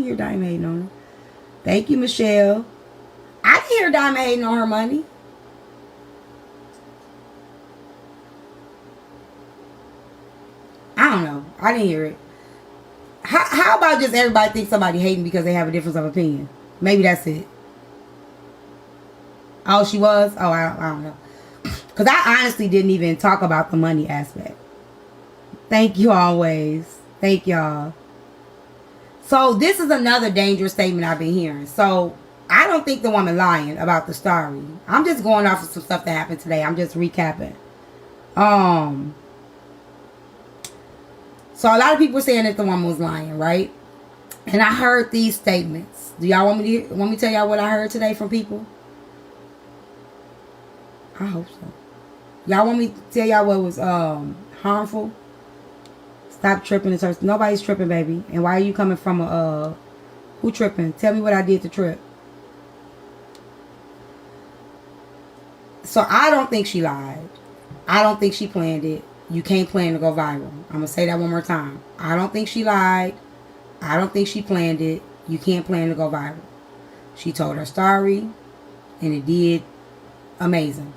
didn't hear Diamond hating on her. Thank you, Michelle. I didn't hear Diamond hating on her money. I don't know. I didn't hear it. How about just everybody think somebody hating because they have a difference of opinion? Maybe that's it. Oh, she was? Oh, I don't know. Because I honestly didn't even talk about the money aspect. Thank you always. Thank y'all. So this is another dangerous statement I've been hearing. So I don't think the woman lying about the story. I'm just going off of some stuff that happened today. I'm just recapping. So a lot of people are saying that the woman was lying, right? And I heard these statements. Do y'all want me to tell y'all what I heard today from people? I hope so. Y'all want me to tell y'all what was harmful? Stop tripping. Nobody's tripping, baby. And why are you coming from who tripping? Tell me what I did to trip. So I don't think she lied. I don't think she planned it. You can't plan to go viral. I'm going to say that one more time. I don't think she lied. I don't think she planned it. You can't plan to go viral. She told her story, and it did amazing.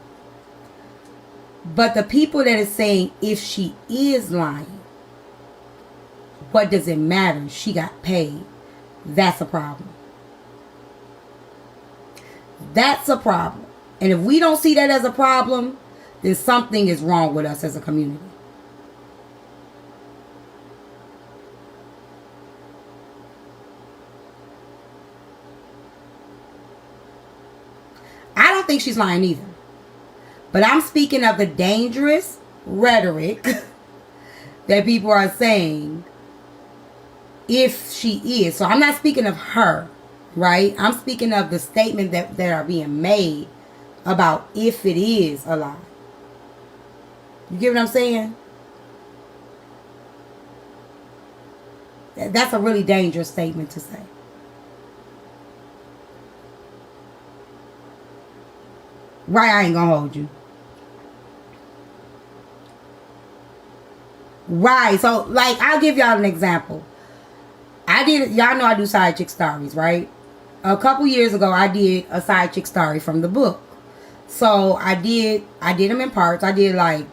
But the people that is saying if she is lying, what does it matter? She got paid. That's a problem. That's a problem. And if we don't see that as a problem, then something is wrong with us as a community. I don't think she's lying either. But I'm speaking of the dangerous rhetoric that people are saying if she is. So I'm not speaking of her, right? I'm speaking of the statement that are being made about if it is a lie. You get what I'm saying? That's a really dangerous statement to say. Right, I ain't gonna hold you. Right, so like I'll give y'all an example. Y'all know I do side chick stories, right? A couple years ago I did a side chick story from the book. So I did them in parts. I did I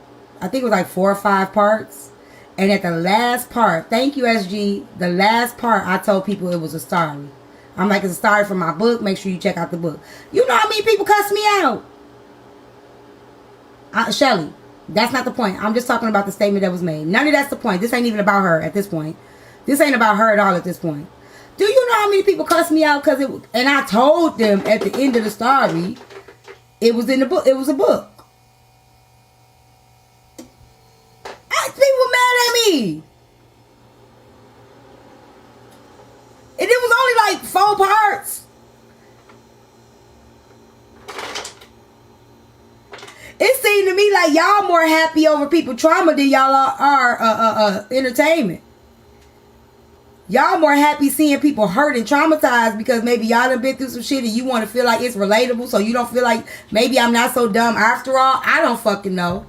think it was like 4 or 5 parts. And at the last part, thank you SG, the last part I told people it was a story. I'm like, it's a story from my book. Make sure you check out the book. You know how many people cuss me out? Shelly, that's not the point. I'm just talking about the statement that was made. None of that's the point. This ain't even about her at this point. This ain't about her at all at this point. Do you know how many people cuss me out because and I told them at the end of the story, it was in the book. It was a book. People mad at me. And it was only like 4 parts. It seemed to me like y'all more happy over people trauma than y'all are entertainment. Y'all more happy seeing people hurt and traumatized because maybe y'all done been through some shit and you want to feel like it's relatable so you don't feel like maybe I'm not so dumb after all. I don't fucking know.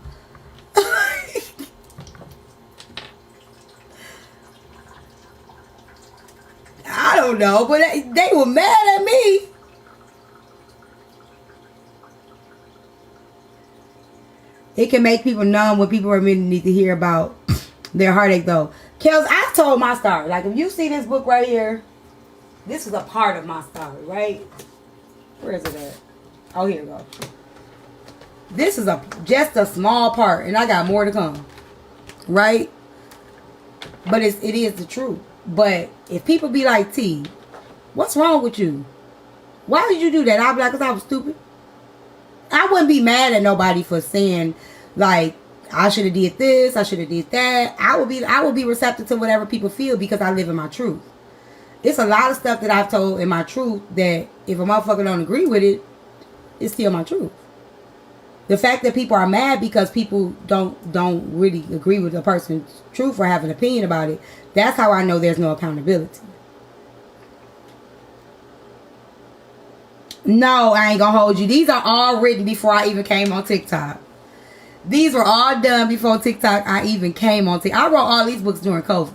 I don't know, but they were mad at me. It can make people numb when people really need to hear about their heartache, though. Kels, I've told my story. Like, if you see this book right here, this is a part of my story, right? Where is it at? Oh, here we go. This is just a small part, and I got more to come, right? But it is the truth. But if people be like, T, what's wrong with you? Why did you do that? I'd be like, because I was stupid. I wouldn't be mad at nobody for saying, like, I should have did this, I should have did that. I would be receptive to whatever people feel because I live in my truth. It's a lot of stuff that I've told in my truth that if a motherfucker don't agree with it, it's still my truth. The fact that people are mad because people don't really agree with a person's truth or have an opinion about it, that's how I know there's no accountability. No, I ain't gonna hold you. These are all written before I even came on TikTok. These were all done before TikTok I even came on TikTok. I wrote all these books during COVID.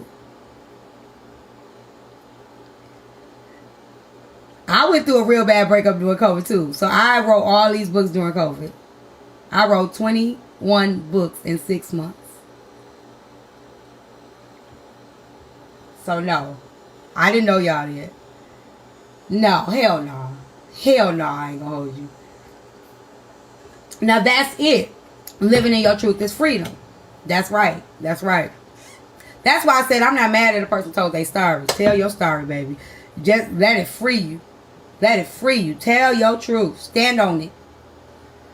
I went through a real bad breakup during COVID too. So I wrote all these books during COVID. I wrote 21 books in 6 months. So no. I didn't know y'all did. No, hell no. Hell no, I ain't gonna hold you. Now that's it. Living in your truth is freedom. That's right. That's right. That's why I said I'm not mad at a person told their story. Tell your story, baby. Just let it free you. Let it free you. Tell your truth. Stand on it.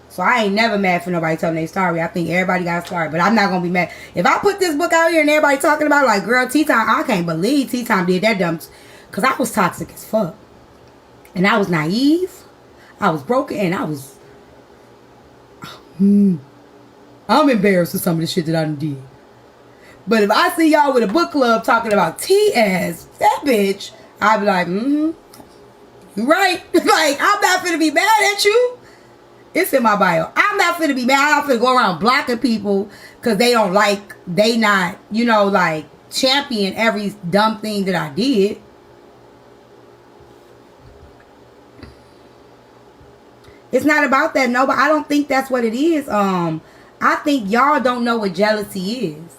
So I ain't never mad for nobody telling their story. I think everybody got a story. But I'm not going to be mad. If I put this book out here and everybody talking about it, like, girl, T-Time, I can't believe T-Time did that dumb. Because I was toxic as fuck. And I was naive. I was broken. And I was... I'm embarrassed of some of the shit that I done did. But if I see y'all with a book club talking about T-ass, that bitch, I'd be like, you right. Like, I'm not finna be mad at you. It's in my bio. I'm not finna be mad. I'm not finna go around blocking people because they don't like, they not, you know, like, champion every dumb thing that I did. It's not about that, no, but I don't think that's what it is. I think y'all don't know what jealousy is.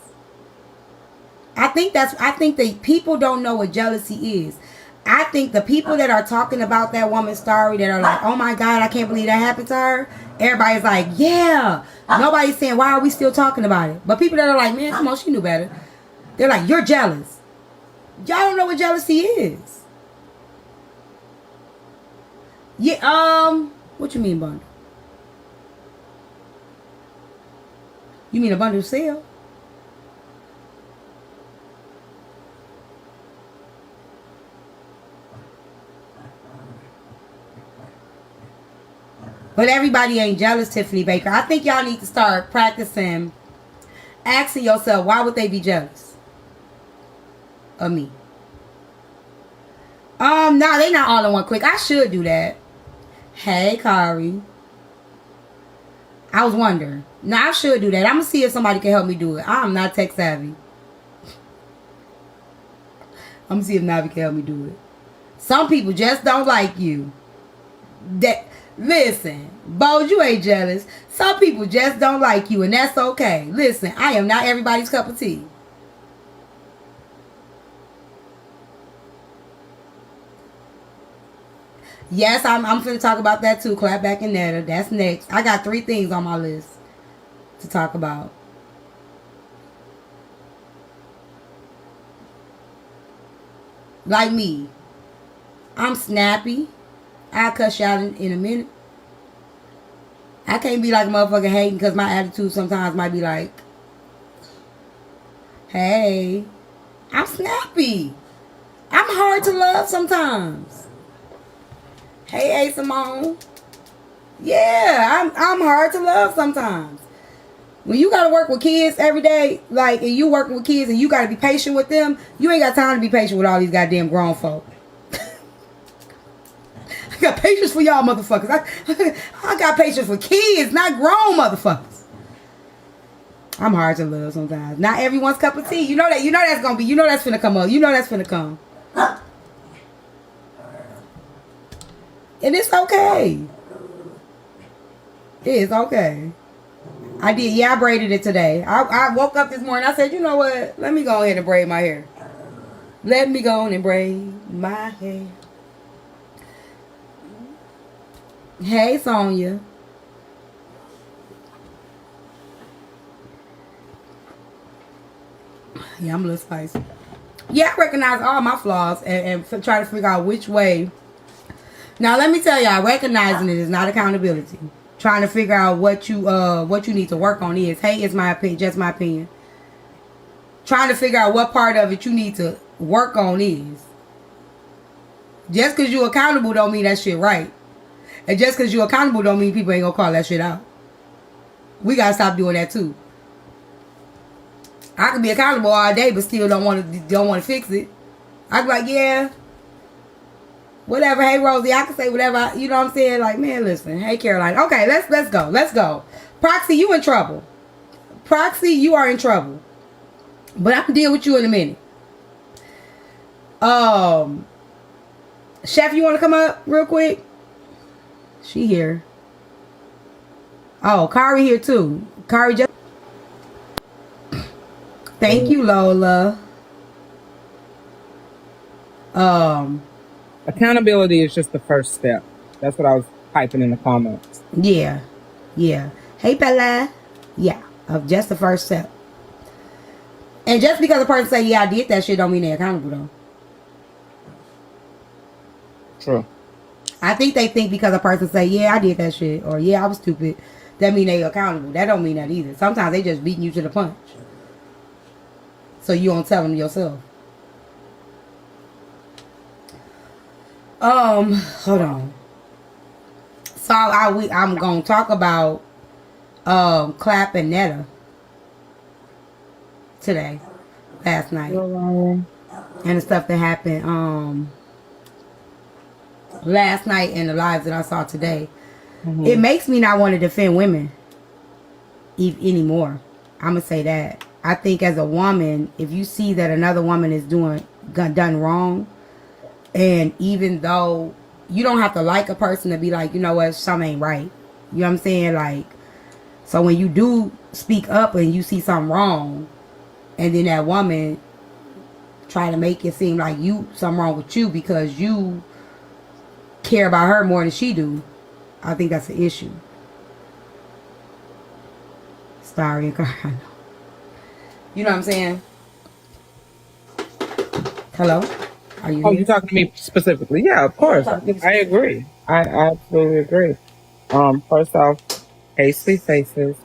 I think that people don't know what jealousy is. I think the people that are talking about that woman's story that are like, oh my God, I can't believe that happened to her. Everybody's like, yeah. Nobody's saying, why are we still talking about it? But people that are like, man, come on, she knew better. They're like, you're jealous. Y'all don't know what jealousy is. Yeah, what you mean bundle? You mean a bundle sale? But everybody ain't jealous, Tiffany Baker. I think y'all need to start practicing asking yourself, why would they be jealous of me? No, they not all in one quick. I should do that. Hey, Kari. I was wondering. No, I should do that. I'm going to see if somebody can help me do it. I'm not tech savvy. I'm going to see if Navi can help me do it. Some people just don't like you. Listen, Bo, you ain't jealous. Some people just don't like you, and that's okay. Listen, I am not everybody's cup of tea. Yes, I'm finna talk about that too. Clap back and Netta. That's next. I got 3 things on my list to talk about. Like me. I'm snappy. I'll cuss you out in a minute. I can't be like a motherfucker hating because my attitude sometimes might be like, hey, I'm snappy. I'm hard to love sometimes. Hey, Simone. Yeah, I'm hard to love sometimes. When you gotta work with kids every day, like, and you working with kids and you gotta be patient with them, you ain't got time to be patient with all these goddamn grown folk. I got patience for y'all motherfuckers. I got patience for kids, not grown motherfuckers. I'm hard to love sometimes. Not everyone's cup of tea. You know that. You know that's gonna be. You know that's finna come up. You know that's finna come. And it's okay. It's okay. I did. Yeah, I braided it today. I woke up this morning. I said, you know what? Let me go ahead and braid my hair. Let me go on and braid my hair. Hey, Sonya. Yeah, I'm a little spicy. Yeah, I recognize all my flaws and try to figure out which way. Now, let me tell y'all, recognizing it is not accountability. Trying to figure out what you need to work on is. Hey, it's my opinion, just my opinion. Trying to figure out what part of it you need to work on is. Just because you're accountable don't mean that shit right. And just because you're accountable don't mean people ain't gonna call that shit out. We gotta stop doing that too. I can be accountable all day, but still don't want to fix it. I be like, yeah, whatever. Hey, Rosie, I can say whatever. You know what I'm saying? Like, man, listen. Hey, Caroline. Okay, let's go. Proxy, you in trouble. Proxy, you are in trouble. But I can deal with you in a minute. Chef, you want to come up real quick? She here. Oh, Kari here too. Kari just. Thank you, Lola. Accountability is just the first step. That's what I was typing in the comments. Yeah. Hey, Bella. Yeah, of just the first step. And just because a person say, yeah, I did that shit, don't mean they're accountable, though. True. I think they think because a person say, yeah, I did that shit, or yeah, I was stupid, that mean they accountable. That don't mean that either. Sometimes they just beating you to the punch. So you don't tell them yourself. Hold on. So I'm gonna talk about Clap and Netta today, last night, and the stuff that happened last night and the lives that I saw today. Mm-hmm. It makes me not want to defend women anymore. I'm gonna say that. I think as a woman, if you see that another woman is done wrong, and even though you don't have to like a person to be like, you know what, something ain't right. You know what I'm saying? Like, so when you do speak up and you see something wrong, and then that woman try to make it seem like something wrong with you because you care about her more than she do, I think that's an issue. Starry and Carl. You know what I'm saying? Hello? Are you here? You're talking to me specifically? Yeah, of course. I agree. I absolutely agree. First off, hey, sweet faces.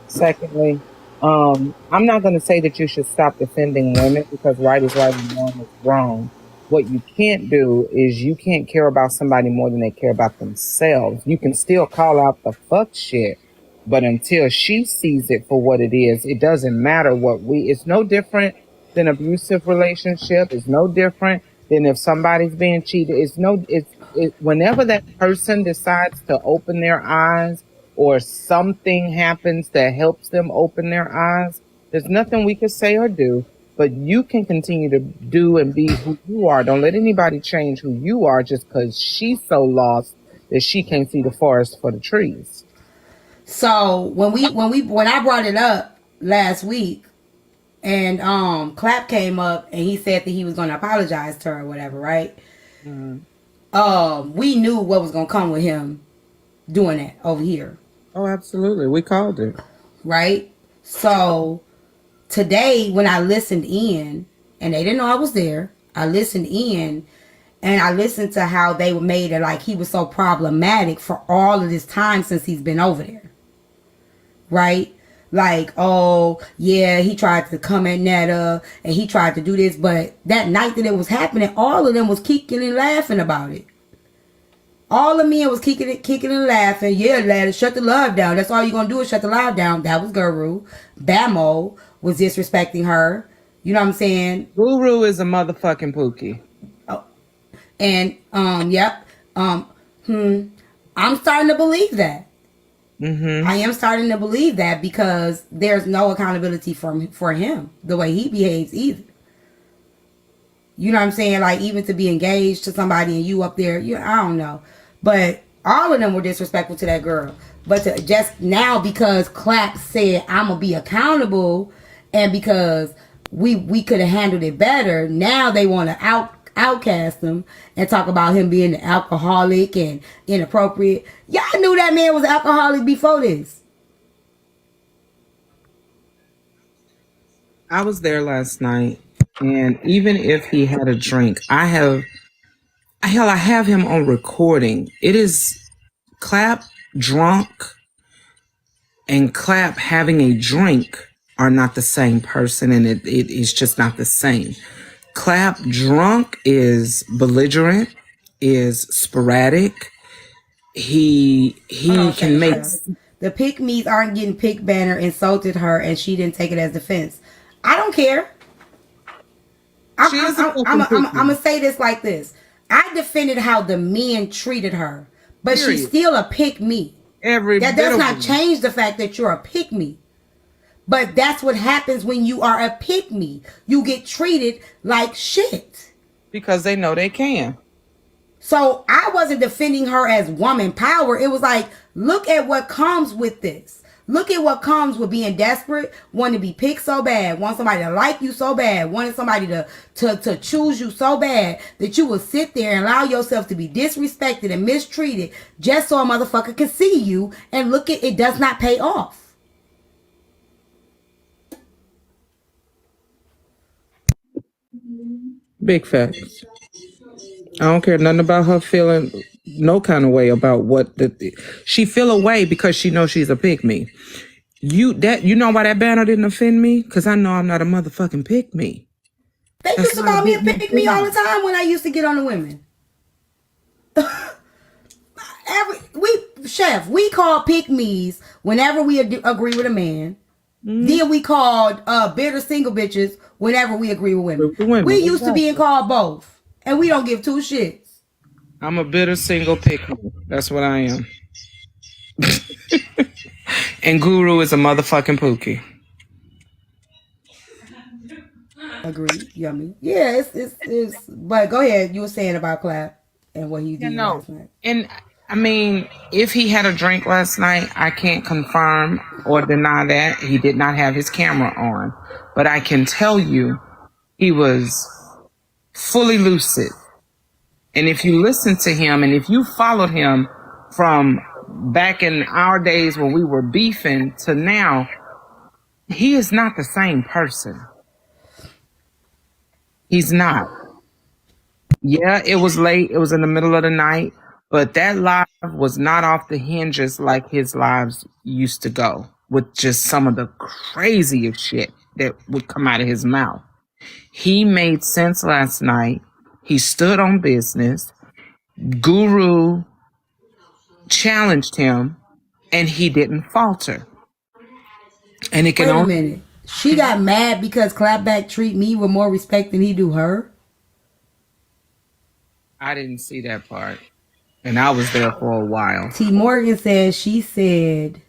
Secondly, I'm not going to say that you should stop defending women because right is right and wrong is wrong. What you can't do is you can't care about somebody more than they care about themselves. You can still call out the fuck shit, but until she sees it for what it is, it doesn't matter it's no different than abusive relationship. It's no different than if somebody's being cheated. Whenever that person decides to open their eyes or something happens that helps them open their eyes, there's nothing we can say or do, but you can continue to do and be who you are. Don't let anybody change who you are just because she's so lost that she can't see the forest for the trees. So when I brought it up last week, and Clap came up and he said that he was going to apologize to her or whatever, right? Mm-hmm. We knew what was going to come with him doing that over here. Oh, absolutely. We called it. Right? So today when I listened in, and they didn't know I was there, I listened in and I listened to how they made it like he was so problematic for all of this time since he's been over there. Right? Like, oh, yeah, he tried to come at Netta and he tried to do this, but that night that it was happening, all of them was kicking and laughing about it. All the men was kicking and laughing. Yeah, lad, shut the love down. That's all you're going to do is shut the love down. That was Guru. Bamo was disrespecting her. You know what I'm saying? Guru is a motherfucking Pookie. Oh. And, yep. I'm starting to believe that. Mm-hmm. I am starting to believe that because there's no accountability for him the way he behaves either. You know what I'm saying? Like, even to be engaged to somebody and you up there, I don't know. But all of them were disrespectful to that girl. But to just now, because Clap said, I'm going to be accountable, and because we could have handled it better, now they want to outcast him and talk about him being an alcoholic and inappropriate. Y'all knew that man was alcoholic before this. I was there last night, and even if he had a drink, I have him on recording. It is Clap drunk and Clap having a drink are not the same person, and it is just not the same. Clap drunk is belligerent, is sporadic. He can make... The pick-me's aren't getting pick banner insulted her and she didn't take it as defense. I don't care. I'm going to say this like this. I defended how the men treated her, but she's still a pick-me. That does not change the fact that you're a pick-me. But that's what happens when you are a pick-me. You get treated like shit. Because they know they can. So I wasn't defending her as woman power. It was like, look at what comes with this. Look at what comes with being desperate, wanting to be picked so bad, want somebody to like you so bad, wanting somebody to choose you so bad that you will sit there and allow yourself to be disrespected and mistreated just so a motherfucker can see you and look at it does not pay off. Big facts. I don't care nothing about her feeling no kind of way about what she feel away because she knows she's a pygmy. You know why that banner didn't offend me? Because I know I'm not a motherfucking pygmy. They That's used to not call me a big pick me all the time when I used to get on the women. We call pick me's whenever we agree with a man. Then we called bitter single bitches whenever we agree with women. We used to being called both, and we don't give two shits. I'm a bitter single pygmy. That's what I am. And Guru is a motherfucking pookie. Agree, yummy. Yeah, it's. But go ahead. You were saying about Clap and what he did last night. And I mean, if he had a drink last night, I can't confirm or deny that. He did not have his camera on. But I can tell you he was fully lucid. And if you listen to him and if you followed him from back in our days when we were beefing to now, he is not the same person. He's not. Yeah, it was late. It was in the middle of the night. But that live was not off the hinges like his lives used to go, with just some of the craziest shit that would come out of his mouth. He made sense last night. He stood on business. Guru challenged him, and he didn't falter. And it can Wait a minute. She got mad because Clapback treat me with more respect than he do her? I didn't see that part. And I was there for a while. T. Morgan says she said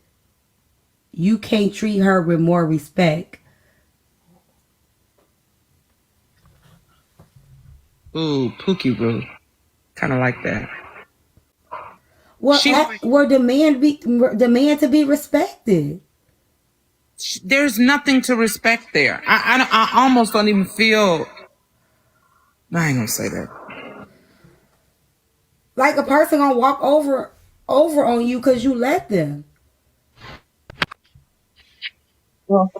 you can't treat her with more respect. Ooh, Pookie Roo. Kind of like that. Well, were demand to be respected. There's nothing to respect there. I almost don't even feel. I ain't gonna say that. Like a person gonna walk over on you because you let them. Well,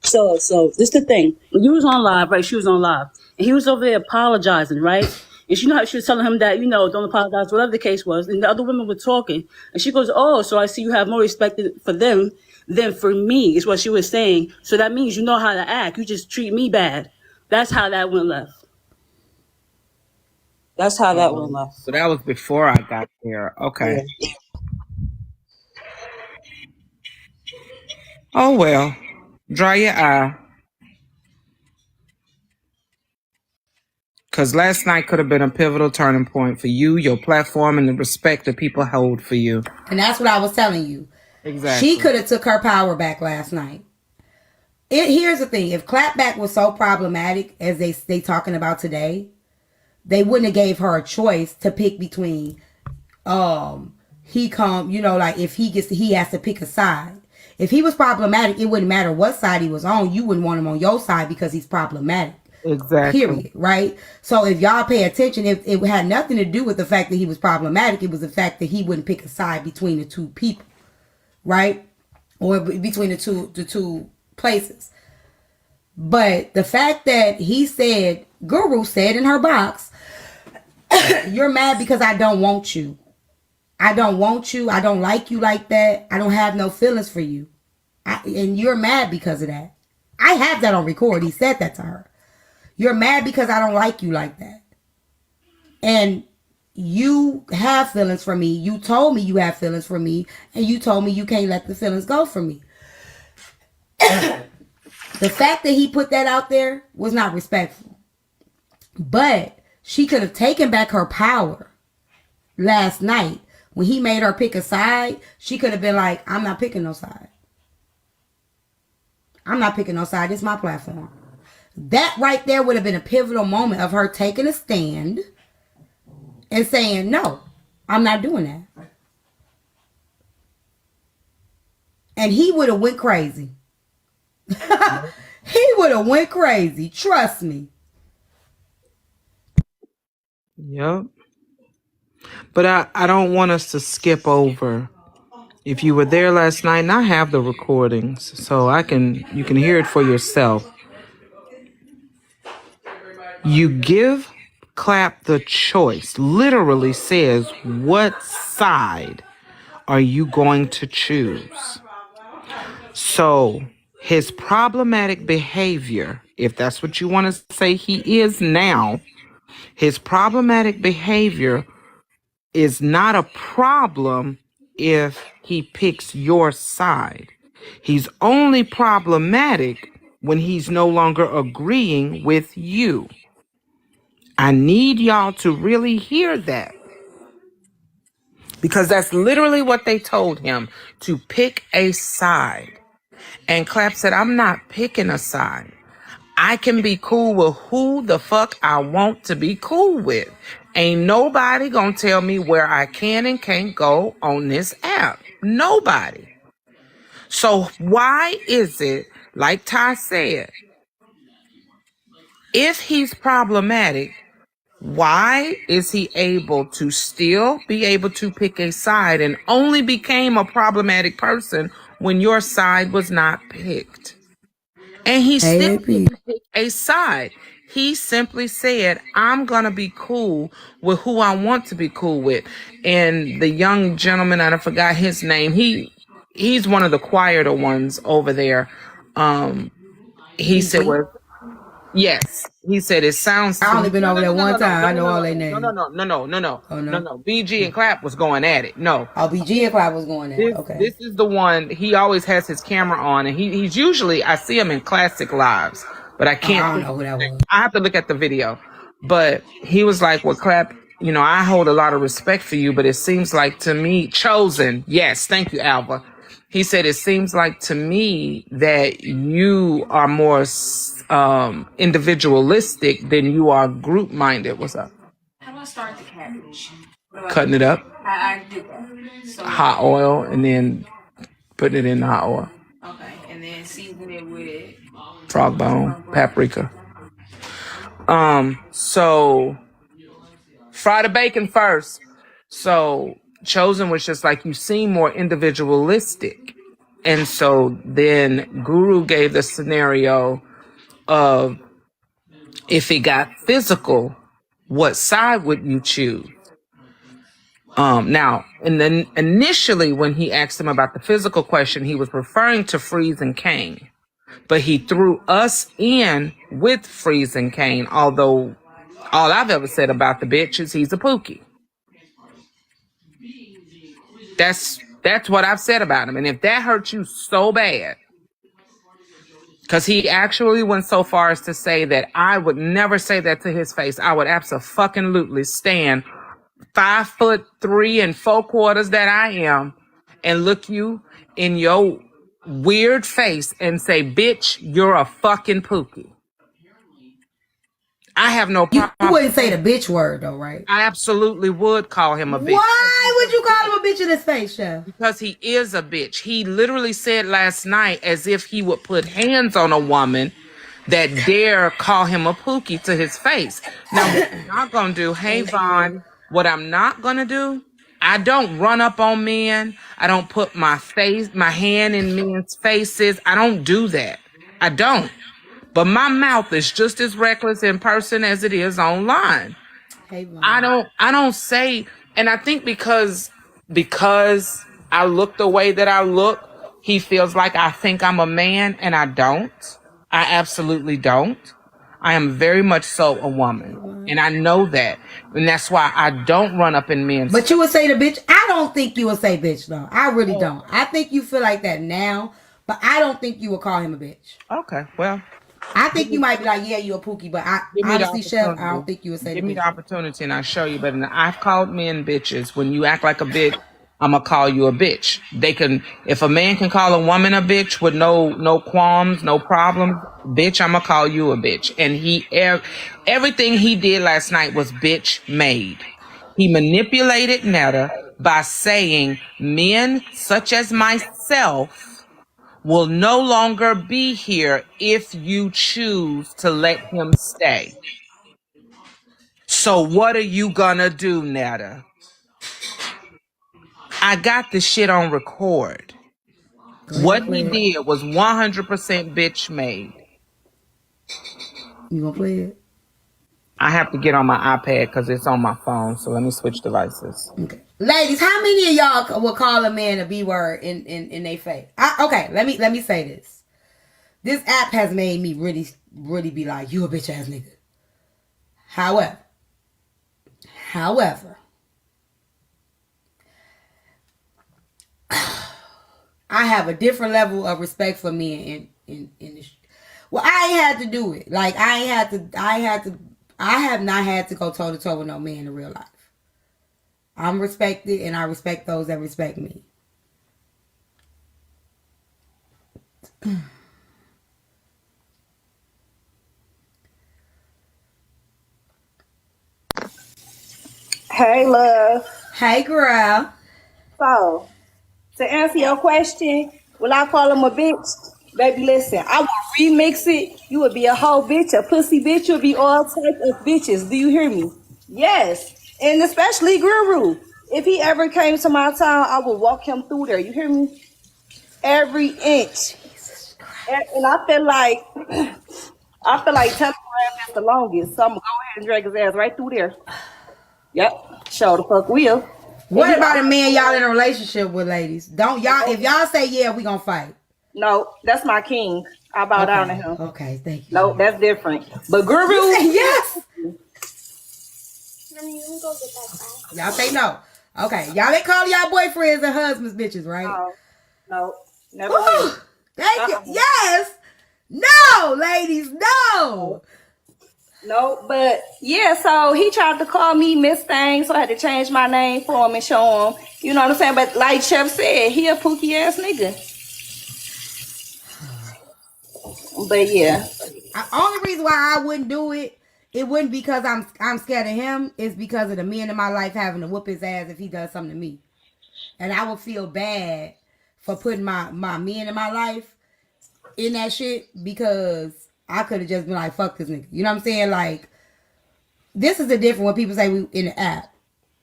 so this the thing. When you was on live, right? She was on live, and he was over there apologizing, right? And she know how she was telling him that, don't apologize, whatever the case was. And the other women were talking, and she goes, "Oh, so I see you have more respect for them than for me," is what she was saying. So that means you know how to act. You just treat me bad. That's how that went left. That's how that went left. So that was before I got there. Okay. Yeah. Oh well. Dry your eye. Because last night could have been a pivotal turning point for you, your platform, and the respect that people hold for you. And that's what I was telling you. Exactly. She could have took her power back last night. Here's the thing. If Clapback was so problematic as they talking about today, they wouldn't have gave her a choice to pick between if he has to pick a side. If he was problematic, it wouldn't matter what side he was on. You wouldn't want him on your side because he's problematic. Exactly. Period. Right? So if y'all pay attention, it had nothing to do with the fact that he was problematic. It was the fact that he wouldn't pick a side between the two people. Right? Or between the two places. But the fact that Guru said in her box, you're mad because I don't want you. I don't want you. I don't like you like that. I don't have no feelings for you. And you're mad because of that. I have that on record. He said that to her. You're mad because I don't like you like that. And you have feelings for me. You told me you have feelings for me. And you told me you can't let the feelings go for me. The fact that he put that out there was not respectful. But she could have taken back her power last night. When he made her pick a side, she could have been like, I'm not picking no side. I'm not picking no side. It's my platform. That right there would have been a pivotal moment of her taking a stand and saying, no, I'm not doing that. And he would have went crazy. He would have went crazy. Trust me. Yep. But I don't want us to skip over. If you were there last night, and I have the recordings, so you can hear it for yourself. You give Clap the choice. Literally says, what side are you going to choose? So his problematic behavior, if that's what you want to say he is now, his problematic behavior is not a problem if he picks your side. He's only problematic when he's no longer agreeing with you. I need y'all to really hear that. Because that's literally what they told him, to pick a side. And Clap said, I'm not picking a side. I can be cool with who the fuck I want to be cool with. Ain't nobody gonna tell me where I can and can't go on this app. Nobody. So why is it, like Ty said, if he's problematic, why is he able to still be able to pick a side and only became a problematic person when your side was not picked? And he still didn't pick a side. He simply said, I'm going to be cool with who I want to be cool with. And the young gentleman, I forgot his name, he's one of the quieter ones over there. He said, well, yes. He said, it sounds... I only been over there one time. I know all their names. No. BG and Clap was going at it. No. Oh, BG and Clap was going at it. Okay. This is the one, he always has his camera on, and he's usually, I see him in classic lives, but I can't... I don't know who that was. I have to look at the video. But he was like, well, Clap, I hold a lot of respect for you, but it seems like to me... Chosen. Yes, thank you, Alva. He said, it seems like to me that you are more individualistic than you are group-minded. What's up? How do I start the cabbage? Cutting it up. I do that. So, hot oil, and then putting it in the hot oil. Okay, and then season it with frog bone, paprika. So fry the bacon first. So Chosen was just like, you seem more individualistic. And so then Guru gave the scenario of, if it got physical, what side would you choose? Now, and then initially when he asked him about the physical question, he was referring to Freeze and Kane, but he threw us in with Freeze and Kane. Although all I've ever said about the bitch is he's a pookie. That's what I've said about him. And if that hurts you so bad, because he actually went so far as to say that I would never say that to his face. I would absolutely stand 5'3" 4/4 that I am and look you in your weird face and say, bitch, you're a fucking pookie. I have no problem. You wouldn't say the bitch word though, right? I absolutely would call him a bitch. Why would you call him a bitch in his face, Chef? Because he is a bitch. He literally said last night, as if he would put hands on a woman that dare call him a pookie to his face. Now, what I'm not going to do, hey, Vaughn, what I'm not going to do, I don't run up on men. I don't put my hand in men's faces. I don't do that. I don't. But my mouth is just as reckless in person as it is online. Hey, Vaughn. I don't say, and I think because I look the way that I look, he feels like I think I'm a man, and I don't. I absolutely don't. I am very much so a woman, and I know that, and that's why I don't run up in men's. But you would say the bitch. I don't think you would say bitch though. I really don't. I think you feel like that now, but I don't think you would call him a bitch. Okay, well, I think you might be like, yeah, you a pookie, but honestly, Chef, I don't think you would say. Give me the opportunity, and I'll show you. But I've called men bitches. When you act like a bitch, I'm gonna call you a bitch. If a man can call a woman a bitch with no qualms, no problems, bitch, I'm gonna call you a bitch. And everything he did last night was bitch made. He manipulated Netta by saying men such as myself will no longer be here if you choose to let him stay. So what are you gonna do, Netta? I got the shit on record. What he did was 100% bitch made. You gonna play it? I have to get on my iPad because it's on my phone. So let me switch devices. Okay. Ladies, how many of y'all will call a man a B word in their face? Okay, let me say this. This app has made me really be like, you a bitch ass nigga. However, I have a different level of respect for men in this. Well, I ain't had to do it. Like I have not had to go toe to toe with no man in real life. I'm respected, and I respect those that respect me. Hey, love. Hey, girl. So, to answer your question, will I call him a bitch? Baby, listen, I will remix it. You would be a whole bitch, a pussy bitch. You'll be all type of bitches. Do you hear me? Yes. And especially Guru. If he ever came to my town, I would walk him through there. You hear me? Every inch. And I feel like Telegram is the longest. So I'm gonna go ahead and drag his ass right through there. Yep. Show the fuck will. What about a man y'all in a relationship with, ladies? Don't y'all, if y'all say yeah, we gonna fight. No, that's my king. I bow down to him. Okay, thank you. No, that's different. But Guru, yes. Y'all say no. Okay, y'all ain't call y'all boyfriends and husbands bitches, right? No, never. Will. Thank you. Yes. No, ladies, no. No, but yeah, so he tried to call me Miss Thing, so I had to change my name for him and show him. You know what I'm saying? But like Chef said, he a pookie ass nigga. But yeah. Only reason why I wouldn't do it, it wouldn't because I'm scared of him. It's because of the men in my life having to whoop his ass if he does something to me. And I would feel bad for putting my men in my life in that shit because I could have just been like, fuck this nigga. You know what I'm saying? Like, this is the difference when people say we in the app.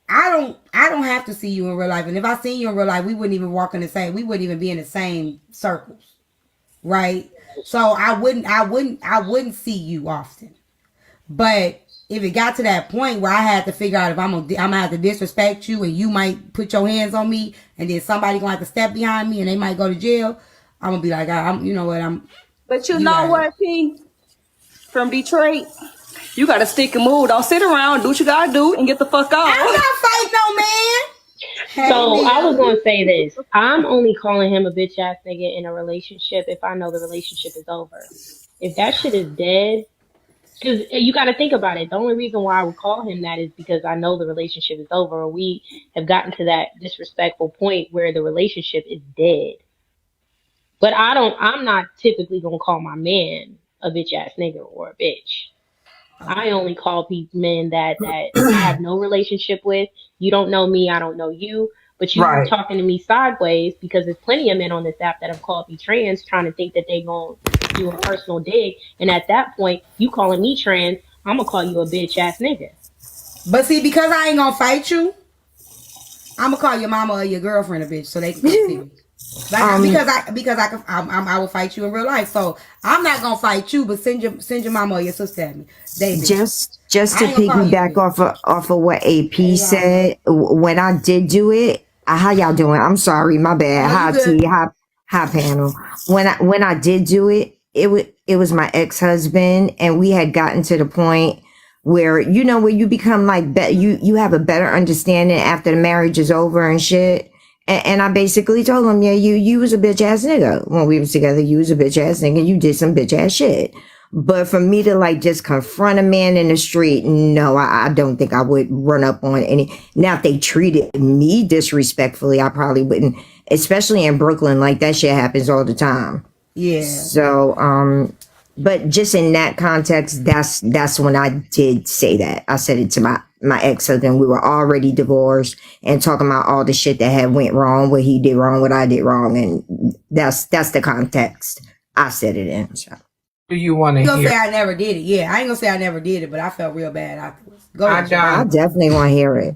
I don't have to see you in real life. And if I seen you in real life, we wouldn't even walk in the same, we wouldn't even be in the same circles. Right? So I wouldn't see you often. But if it got to that point where I had to figure out if I'm gonna have to disrespect you and you might put your hands on me and then somebody gonna have to step behind me and they might go to jail, I'm gonna be like, you know what, But you know what, P? From Detroit, you gotta stick and move. Don't sit around, do what you gotta do, and get the fuck out. I'm not fighting no man. So I was gonna say this. I'm only calling him a bitch ass nigga in a relationship if I know the relationship is over. If that shit is dead, because you got to think about it. The only reason why I would call him that is because I know the relationship is over, or we have gotten to that disrespectful point where the relationship is dead. But I'm not typically gonna call my man a bitch ass nigga or a bitch. I only call men that I have no relationship with. You don't know me, I don't know you. But you talking to me sideways because there's plenty of men on this app that have called me trans, trying to think that they gonna do a personal dig. And at that point, you calling me trans, I'm gonna call you a bitch ass nigga. But see, because I ain't gonna fight you, I'm gonna call your mama or your girlfriend a bitch so they can come see me. Like, because I will fight you in real life. So I'm not gonna fight you, but send your mama or your sister at me. Just to piggyback off of what AP said, when I did do it, how y'all doing? I'm sorry, my bad. Hi T, hi panel. When I did do it, it was my ex-husband, and we had gotten to the point where where you become like you have a better understanding after the marriage is over and shit. And I basically told him, yeah, you was a bitch ass nigga when we was together. You was a bitch ass nigga. You did some bitch ass shit. But for me to like just confront a man in the street, no, I don't think I would run up on any. Now, if they treated me disrespectfully, I probably wouldn't, especially in Brooklyn. Like that shit happens all the time. Yeah. So, but just in that context, that's when I did say that. I said it to my ex-husband. We were already divorced and talking about all the shit that had went wrong, what he did wrong, what I did wrong, and that's the context I said it in. So. Do you want to I'm gonna hear? say I never did it. Yeah, I ain't gonna say I never did it, but I felt real bad afterwards. Go I ahead. got- I definitely want to hear it.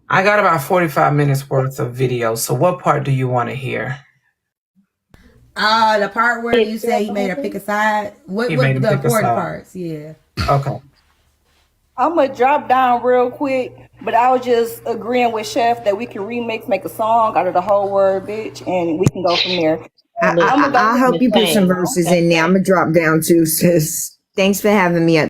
I got about 45 minutes worth of video. So what part do you want to hear? The part where you say he made her pick a side. What He made the her pick a important side. parts? Yeah. Okay. I'm gonna drop down real quick, but I was just agreeing with Chef that we can remix, make a song out of the whole word, bitch, and we can go from there. I hope you put some verses in there. I'm gonna drop down too, sis. Thanks for having me up.